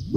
Hello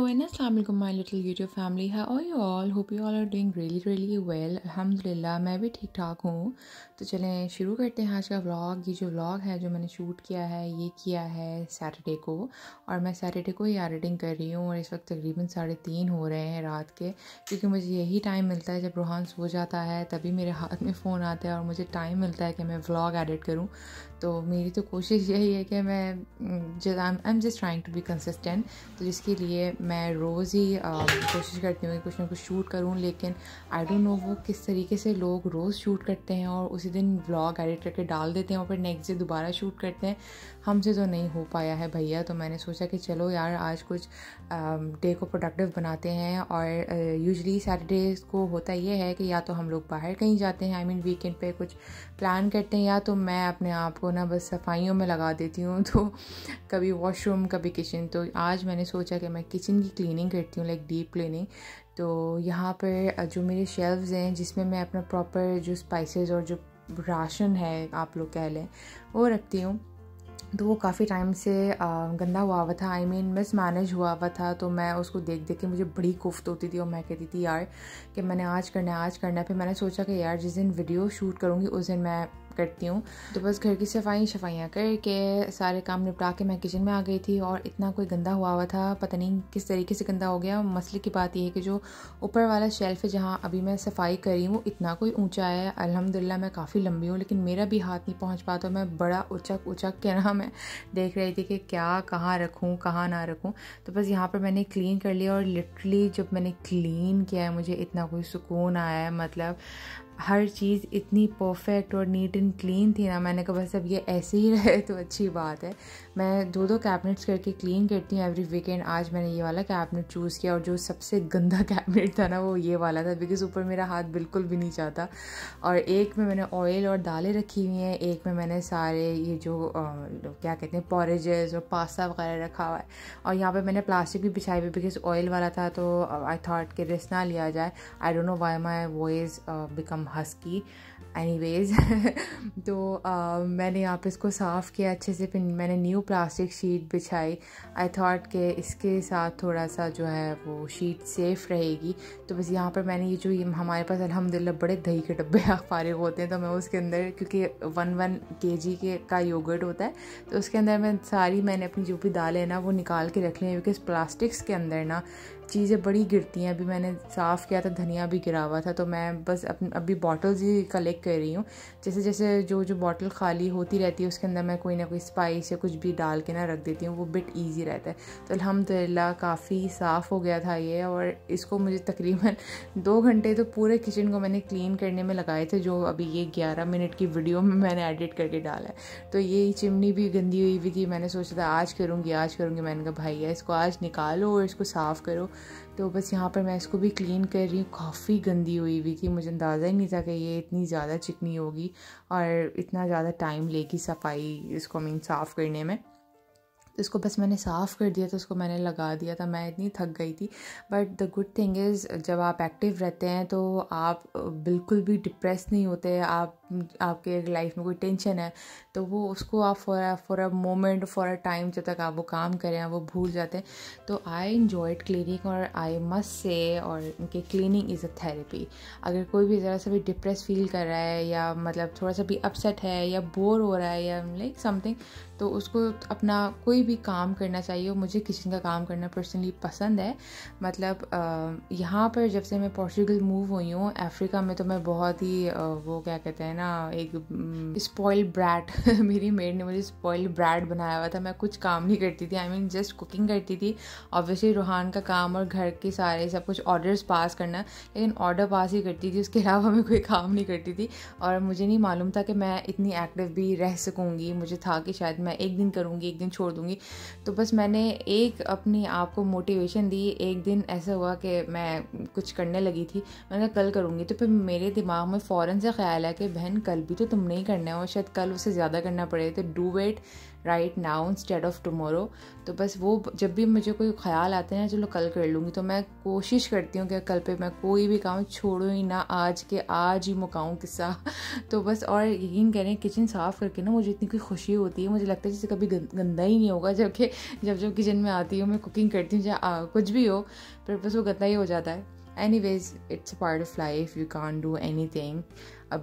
and Assalamu alaikum my little YouTube family. How are you all? Hope you all are doing really well. अल्हम्दुलिल्लाह मैं भी ठीक ठाक हूँ. तो चलें शुरू करते हैं आज का व्लॉग. ये जो व्लॉग है जो मैंने शूट किया है ये किया है सैटरडे को, और मैं सैटरडे को ही एडिटिंग कर रही हूँ और इस वक्त तकरीबन 3:30 हो रहे हैं रात के, क्योंकि मुझे यही टाइम मिलता है जब रोहान सो जाता है तभी मेरे हाथ में फ़ोन आता है और मुझे टाइम मिलता है कि मैं व्लॉग एडिट करूँ. तो मेरी तो कोशिश यही है कि मैं I am just trying to be consistent. तो जिसके लिए मैं रोज़ ही कोशिश करती हूँ कि कुछ ना कुछ शूट करूँ, लेकिन आई डोंट नो वो किस तरीके से लोग रोज़ शूट करते हैं और उसी दिन व्लॉग एडिट करके डाल देते हैं और फिर नेक्स्ट डे दोबारा शूट करते हैं. हमसे तो नहीं हो पाया है भैया. तो मैंने सोचा कि चलो यार आज कुछ डे को प्रोडक्टिव बनाते हैं. और यूजुअली सैटरडेज़ को होता ये है कि या तो हम लोग बाहर कहीं जाते हैं, आई मीन वीकेंड पे कुछ प्लान करते हैं, या तो मैं अपने आप को ना बस सफाइयों में लगा देती हूँ. तो कभी वॉशरूम कभी किचन. तो आज मैंने सोचा कि मैं किचन की क्लीनिंग करती हूँ, लाइक डीप क्लीनिंग. तो यहाँ पर जो मेरे शेल्व्स हैं जिसमें मैं अपना प्रॉपर जो स्पाइसेस और जो राशन है आप लोग कह लें वो रखती हूँ, तो वो काफ़ी टाइम से गंदा हुआ हुआ था, आई मीन मिसमैनेज हुआ हुआ था. तो मैं उसको देख देख के मुझे बड़ी कोफ्त होती थी और मैं कहती थी यार कि मैंने आज करना है. फिर मैंने सोचा कि यार जिस दिन वीडियो शूट करूँगी उस दिन मैं करती हूँ. तो बस घर की सफाइयाँ करके सारे काम निपटा के मैं किचन में आ गई थी और इतना कोई गंदा हुआ हुआ था, पता नहीं किस तरीके से गंदा हो गया. मसले की बात यह है कि जो ऊपर वाला शेल्फ है जहाँ अभी मैं सफाई कर रही हूँ इतना कोई ऊंचा है. अल्हम्दुलिल्लाह मैं काफ़ी लंबी हूँ लेकिन मेरा भी हाथ नहीं पहुँच पाता. मैं बड़ा उचक के ना मैं देख रही थी कि क्या कहाँ रखूँ कहाँ ना रखूँ. तो बस यहाँ पर मैंने क्लीन कर लिया और लिटरली जब मैंने क्लीन किया है मुझे इतना कोई सुकून आया है. मतलब हर चीज़ इतनी परफेक्ट और नीट एंड क्लीन थी ना, मैंने कहा बस अब ये ऐसे ही रहे तो अच्छी बात है. मैं 2 कैबिनेट्स करके क्लीन करती हूँ एवरी वीकेंड. आज मैंने ये वाला कैबिनेट चूज़ किया और जो सबसे गंदा कैबिनेट था ना वो ये वाला था, बिकॉज़ ऊपर मेरा हाथ बिल्कुल भी नहीं चाहता. और एक में मैंने ऑयल और दालें रखी हुई हैं, एक में मैंने सारे ये जो क्या कहते हैं पॉरेजेस और पास्ता वगैरह रखा हुआ है. और यहाँ पर मैंने प्लास्टिक भी बिछाई हुई बिकॉज ऑयल वाला था तो आई थॉट कि रिस्क ना लिया जाए. I don't know why my voice become husky anyways. तो मैंने यहाँ पे इसको साफ़ किया अच्छे से. फिर मैंने न्यू प्लास्टिक शीट बिछाई. आई थॉट कि इसके साथ थोड़ा सा जो है वो शीट सेफ़ रहेगी. तो बस यहाँ पर मैंने ये हमारे पास अल्हम्दुलिल्लाह बड़े दही के डब्बे फारिग होते हैं, तो मैं उसके अंदर क्योंकि 1 kg का योगर्ट होता है तो उसके अंदर मैंने अपनी जो भी दालें हैं ना वो निकाल के रख ली हैं, बिकॉज़ प्लास्टिक्स के अंदर ना चीज़ें बड़ी गिरती हैं. अभी मैंने साफ़ किया था, धनिया भी गिरा हुआ था. तो मैं बस अभी बॉटल्स ही कलेक्ट कर रही हूँ. जैसे जैसे जो बॉटल खाली होती रहती है उसके अंदर मैं कोई ना कोई स्पाइस या कुछ भी डाल के ना रख देती हूँ, वो बिट ईजी रहता है. तो अल्हम्दुलिल्लाह काफ़ी साफ़ हो गया था ये. और इसको मुझे तकरीबन 2 घंटे तो पूरे किचन को मैंने क्लीन करने में लगाए थे, जो अभी ये 11 मिनट की वीडियो में मैंने एडिट करके डाला है. तो ये चिमनी भी गंदी हुई हुई थी. मैंने सोचा था आज करूँगी. मैंने कहा भैया इसको आज निकालो और इसको साफ़ करो. तो बस यहाँ पर मैं इसको भी क्लीन कर रही हूँ. काफ़ी गंदी हुई हुई थी, मुझे अंदाज़ा ही नहीं था कि ये इतनी ज़्यादा चिकनी होगी और इतना ज़्यादा टाइम लेगी सफाई इसको साफ़ करने में. तो इसको बस मैंने साफ़ कर दिया, तो उसको मैंने लगा दिया था. मैं इतनी थक गई थी. But the good thing is जब आप एक्टिव रहते हैं तो आप बिल्कुल भी डिप्रेस नहीं होते. आपके लाइफ में कोई टेंशन है तो वो उसको आप for a moment for a time जब तक आप वो काम करें वो भूल जाते हैं. तो आई एन्जॉयड क्लीनिंग और आई मस्ट से और उनके क्लीनिंग इज़ अ थेरेपी. अगर कोई भी ज़रा सा भी डिप्रेस फील कर रहा है या मतलब थोड़ा सा भी अपसेट है या बोर हो रहा है या लाइक समथिंग, तो उसको अपना कोई भी काम करना चाहिए. मुझे किचन का काम करना पर्सनली पसंद है. मतलब यहाँ पर जब से मैं पोर्चुगल मूव हुई हूँ अफ्रीका में, तो मैं बहुत ही वो क्या कहते हैं ना एक स्पॉइल्ड ब्रैट मेरी मेड ने मुझे स्पॉइल्ड ब्रैट बनाया हुआ था। मैं कुछ काम नहीं करती थी, आई मीन जस्ट कुकिंग करती थी। ऑब्वियसली रूहान का काम और घर के सारे सब कुछ ऑर्डर्स पास करना, लेकिन ऑर्डर पास ही करती थी, उसके अलावा मैं कोई काम नहीं करती थी। और मुझे नहीं मालूम था कि मैं इतनी एक्टिव भी रह सकूँगी। मुझे था कि शायद मैं एक दिन करूँगी, एक दिन छोड़ दूँगी। तो बस मैंने एक अपनी आप को मोटिवेशन दी। एक दिन ऐसा हुआ कि मैं कुछ करने लगी थी, मैंने कहा कल करूँगी। तो फिर मेरे दिमाग में फ़ौरन से ख्याल है कि बहन कल भी तो तुमने ही करना है और शायद कल उससे ज़्यादा करना पड़े, तो do it right now instead of tomorrow. तो बस वो जब भी मुझे कोई ख्याल आते हैं चलो कल कर लूँगी, तो मैं कोशिश करती हूँ कि कल पे मैं कोई भी काम छोड़ूँ ही ना, आज के आज ही मुकाऊँ किस्सा। तो बस, और यकीन करें किचन साफ़ करके ना मुझे इतनी कोई खुशी होती है, मुझे लगता है जैसे कभी गंदा ही नहीं होगा। जबकि जब किचन में आती हूँ, मैं कुकिंग करती हूँ, चाहे कुछ भी हो, पर बस वो गंदा ही हो जाता है। Anyways, it's a part of life. You can't do anything.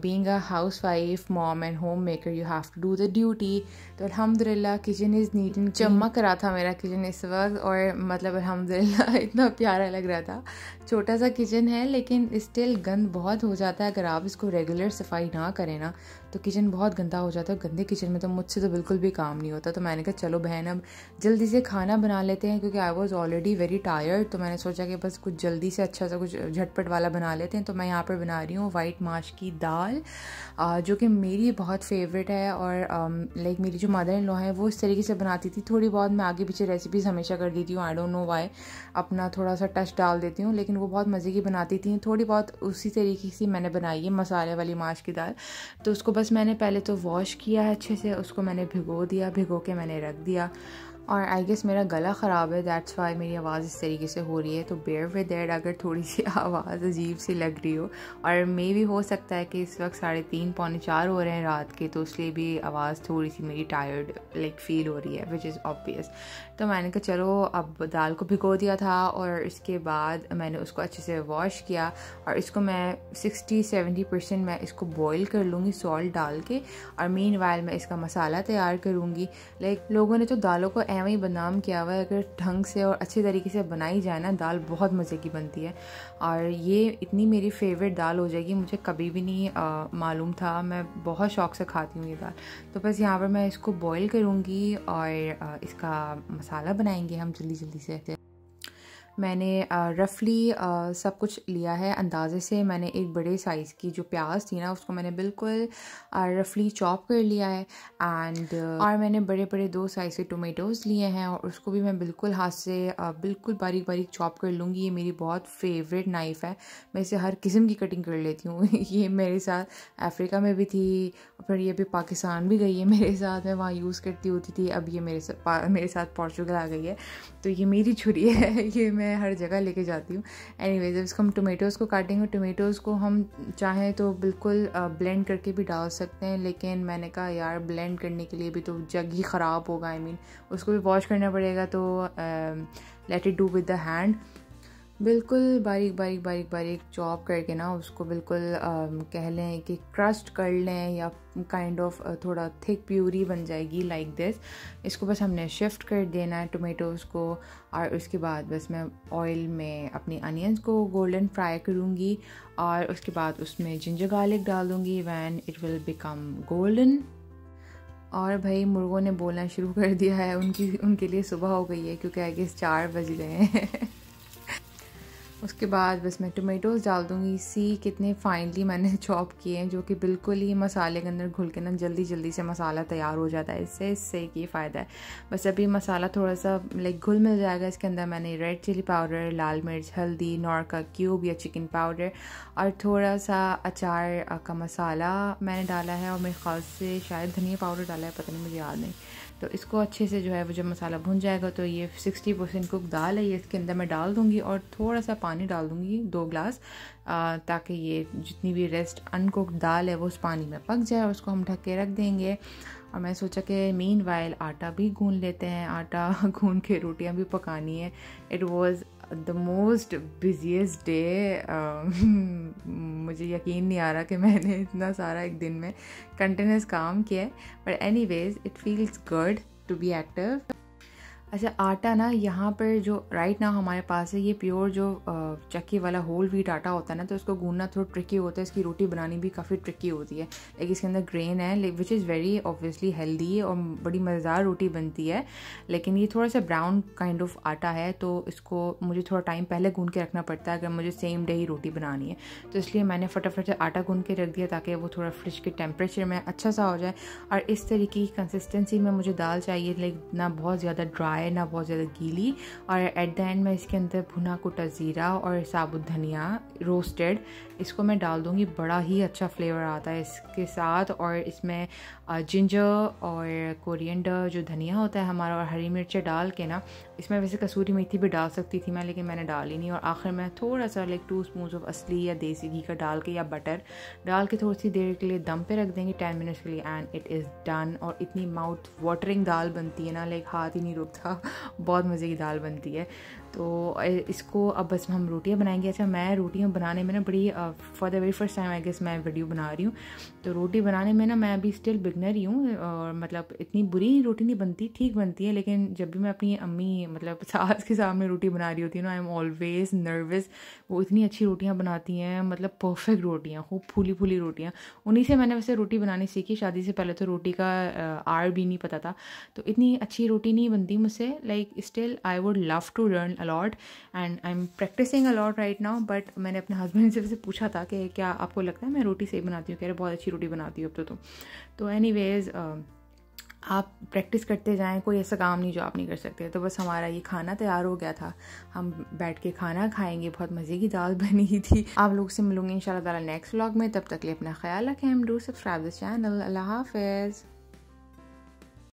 Being a housewife, mom and homemaker, you have to do the duty. तो अल्हम्दुलिल्लाह किचन इज़ नीट एंड चमक रहा था मेरा किचन इस वक्त, और मतलब अल्हम्दुलिल्लाह इतना प्यारा लग रहा था। छोटा सा किचन है लेकिन स्टिल गंद बहुत हो जाता है। अगर आप इसको रेगुलर सफाई ना करें ना तो किचन बहुत गंदा हो जाता है। गंदे किचन में तो मुझसे तो बिल्कुल भी काम नहीं होता। तो मैंने कहा चलो बहन अब जल्दी से खाना बना लेते हैं, क्योंकि I was already very tired. तो मैंने सोचा कि बस कुछ जल्दी से अच्छा सा कुछ झटपट वाला बना लेते हैं। तो मैं यहाँ पर बना रही हूँ वाइट माश की दाल, जो कि मेरी बहुत फेवरेट है। और लाइक मेरी जो मदर इन लॉ है वो इस तरीके से बनाती थी। थोड़ी बहुत मैं आगे पीछे रेसिपीज़ हमेशा कर देती हूँ, आई डोंट नो वाई, अपना थोड़ा सा टच डाल देती हूँ, लेकिन वो बहुत मज़े की बनाती थी। थोड़ी बहुत उसी तरीके से मैंने बनाई है मसाले वाली माश की दाल। तो उसको बस मैंने पहले तो वॉश किया है अच्छे से, उसको मैंने भिगो दिया, भिगो के मैंने रख दिया। और आई गेस मेरा गला ख़राब है, दैट्स वाई मेरी आवाज़ इस तरीके से हो रही है। तो बेयर विद दैट अगर थोड़ी सी आवाज़ अजीब सी लग रही हो, और मे भी हो सकता है कि इस वक्त 3:30 पौने 4 हो रहे हैं रात के, तो इसलिए भी आवाज़ थोड़ी सी मेरी टायर्ड लाइक फील हो रही है, विच इज़ ऑब्वियस। तो मैंने कहा चलो अब दाल को भिगो दिया था, और इसके बाद मैंने उसको अच्छे से वॉश किया, और इसको मैं 60-70% मैं इसको बॉईल कर लूँगी सॉल्ट डाल के। और मीन वाइल मैं इसका मसाला तैयार करूँगी। लाइक लोगों ने तो दालों को एवं ही बदनाम किया हुआ है, अगर ढंग से और अच्छे तरीके से बनाई जाए ना दाल बहुत मज़े की बनती है। और ये इतनी मेरी फेवरेट दाल हो जाएगी, मुझे कभी भी नहीं मालूम था, मैं बहुत शौक़ से खाती हूँ ये दाल। तो बस यहाँ पर मैं इसको बॉईल करूँगी और इसका मसाला बनाएंगे हम जल्दी जल्दी से। मैंने रफली सब कुछ लिया है अंदाज़े से। मैंने एक बड़े साइज़ की जो प्याज थी ना उसको मैंने बिल्कुल रफली चॉप कर लिया है। एंड और मैंने बड़े बड़े 2 साइज़ के टोमेटोज़ लिए हैं, और उसको भी मैं बिल्कुल हाथ से बिल्कुल बारीक बारीक चॉप कर लूँगी। ये मेरी बहुत फेवरेट नाइफ़ है, मैं इसे हर किस्म की कटिंग कर लेती हूँ। ये मेरे साथ अफ्रीका में भी थी, फिर ये भी पाकिस्तान भी गई है मेरे साथ, मैं वहाँ यूज़ करती होती थी। अब ये मेरे साथ पोर्चुगल आ गई है, तो ये मेरी छुरी है, ये मैं हर जगह लेके जाती हूँ। एनीवेज इसको हम टोमेटोज़ को काटेंगे। टोमेटोज़ को हम चाहें तो बिल्कुल ब्लेंड करके भी डाल सकते हैं, लेकिन मैंने कहा यार ब्लेंड करने के लिए भी तो जग ही ख़राब होगा, आई मीन उसको भी वॉश करना पड़ेगा, तो let it do with the hand. बिल्कुल बारीक बारीक बारीक बारीक चॉप करके ना उसको बिल्कुल कह लें कि क्रस्ट कर लें, या काइंड ऑफ थोड़ा थिक प्यूरी बन जाएगी लाइक दिस। इसको बस हमने शिफ्ट कर देना है टोमेटोज़ को, और उसके बाद बस मैं ऑयल में अपनी अनियंस को गोल्डन फ्राई करूँगी, और उसके बाद उसमें जिंजर गार्लिक डाल दूँगी when it will become golden. और भाई मुर्गों ने बोलना शुरू कर दिया है, उनके लिए सुबह हो गई है, क्योंकि आई गेस 4 बज गए हैं। उसके बाद बस मैं टोमेटोज़ डाल दूँगी। सी कितने फाइनली मैंने चॉप किए हैं, जो कि बिल्कुल ही मसाले के अंदर घुल के ना जल्दी जल्दी से मसाला तैयार हो जाता है। इससे ये फ़ायदा है। बस अभी मसाला थोड़ा सा लाइक घुल मिल जाएगा, इसके अंदर मैंने रेड चिली पाउडर, लाल मिर्च, हल्दी, नौर का क्यूब या चिकन पाउडर, और थोड़ा सा अचार का मसाला मैंने डाला है, और मेरे ख्याल से शायद धनिया पाउडर डाला है, पता नहीं, मुझे याद नहीं। तो इसको अच्छे से जो है वो जब मसाला भुन जाएगा, तो ये 60% कुक दाल है, ये इसके अंदर मैं डाल दूँगी, और थोड़ा सा पानी डाल दूँगी 2 गिलास, ताकि ये जितनी भी रेस्ट अनकुक्ड दाल है वो उस पानी में पक जाए, और उसको हम ढक के रख देंगे। और मैं सोचा कि मीन वाइल आटा भी गूँध लेते हैं, आटा गूँध के रोटियां भी पकानी है। It was the most busiest day. मुझे यकीन नहीं आ रहा कि मैंने इतना सारा एक दिन में कंटिन्यूस काम किया है, but anyways it feels good to be active. अच्छा आटा ना यहाँ पर जो राइट ना हमारे पास है ये प्योर जो चक्की वाला होल व्हीट आटा होता है ना, तो इसको गूंदना थोड़ा ट्रिकी होता है, इसकी रोटी बनानी भी काफ़ी ट्रिकी होती है। लेकिन इसके अंदर ग्रेन है which is very obviously healthy और बड़ी मज़ेदार रोटी बनती है। लेकिन ये थोड़ा सा ब्राउन काइंड ऑफ आटा है, तो इसको मुझे थोड़ा टाइम पहले गूंद के रखना पड़ता है अगर मुझे सेम डे ही रोटी बनानी है। तो इसलिए मैंने फटाफट से आटा गूंद के रख दिया ताकि वो थोड़ा फ्रिज के टेम्परेचर में अच्छा सा हो जाए। और इस तरीके की कंसिस्टेंसी में मुझे दाल चाहिए, लाइक ना बहुत ज़्यादा ड्राई ना बहुत ज़्यादा गीली। और एट द एंड मैं इसके अंदर भुना कुटा ज़ीरा और साबुत धनिया रोस्टेड इसको मैं डाल दूँगी। बड़ा ही अच्छा फ्लेवर आता है इसके साथ। और इसमें जिंजर और कोरिएंडर जो धनिया होता है हमारा और हरी मिर्चें डाल के ना, इसमें वैसे कसूरी मेथी भी डाल सकती थी मैं, लेकिन मैंने डाली नहीं। और आखिर में थोड़ा सा लाइक 2 स्पून ऑफ असली या देसी घी का डाल के या बटर डाल के थोड़ी सी देर के लिए दम पे रख देंगे 10 मिनट्स के लिए, एंड इट इज़ डन। और इतनी माउथ वाटरिंग दाल बनती है ना, लाइक हाथ ही नहीं रुकता, बहुत मज़े की दाल बनती है। तो इसको अब बस हम रोटियां बनाएंगे। अच्छा मैं रोटियां बनाने में ना बड़ी for the very first time I guess मैं वीडियो बना रही हूँ, तो रोटी बनाने में ना मैं अभी स्टिल बिगनर ही हूँ। और मतलब इतनी बुरी रोटी नहीं बनती, ठीक बनती है, लेकिन जब भी मैं अपनी अम्मी मतलब सास के सामने रोटी बना रही होती हूँ ना, आई एम ऑलवेज नर्वस। वो इतनी अच्छी रोटियाँ बनाती हैं, मतलब परफेक्ट रोटियाँ, खूब फूली फूली रोटियाँ। उन्हीं से मैंने वैसे रोटी बनानी सीखी। शादी से पहले तो रोटी का आर भी नहीं पता था, तो इतनी अच्छी रोटी नहीं बनती मुझसे। Like still I would love to learn a lot and I am practising a lot right now. But मैंने अपने हस्बैंड से वैसे पूछा था कि क्या आपको लगता है मैं रोटी सही बनाती हूँ, कह रहे बहुत अच्छी रोटी बनाती हूँ अब तो एनीवेज आप प्रैक्टिस करते जाएं, कोई ऐसा काम नहीं जो आप नहीं कर सकते। तो बस हमारा ये खाना तैयार हो गया था, हम बैठ के खाना खाएंगे। बहुत मज़े की दाल बनी थी। आप लोग से मिलूंगी इंशाल्लाह ताला नेक्स्ट व्लॉग में। तब तक लिए अपना ख्याल रखें। Do subscribe the channel. अल्लाह हाफिज़।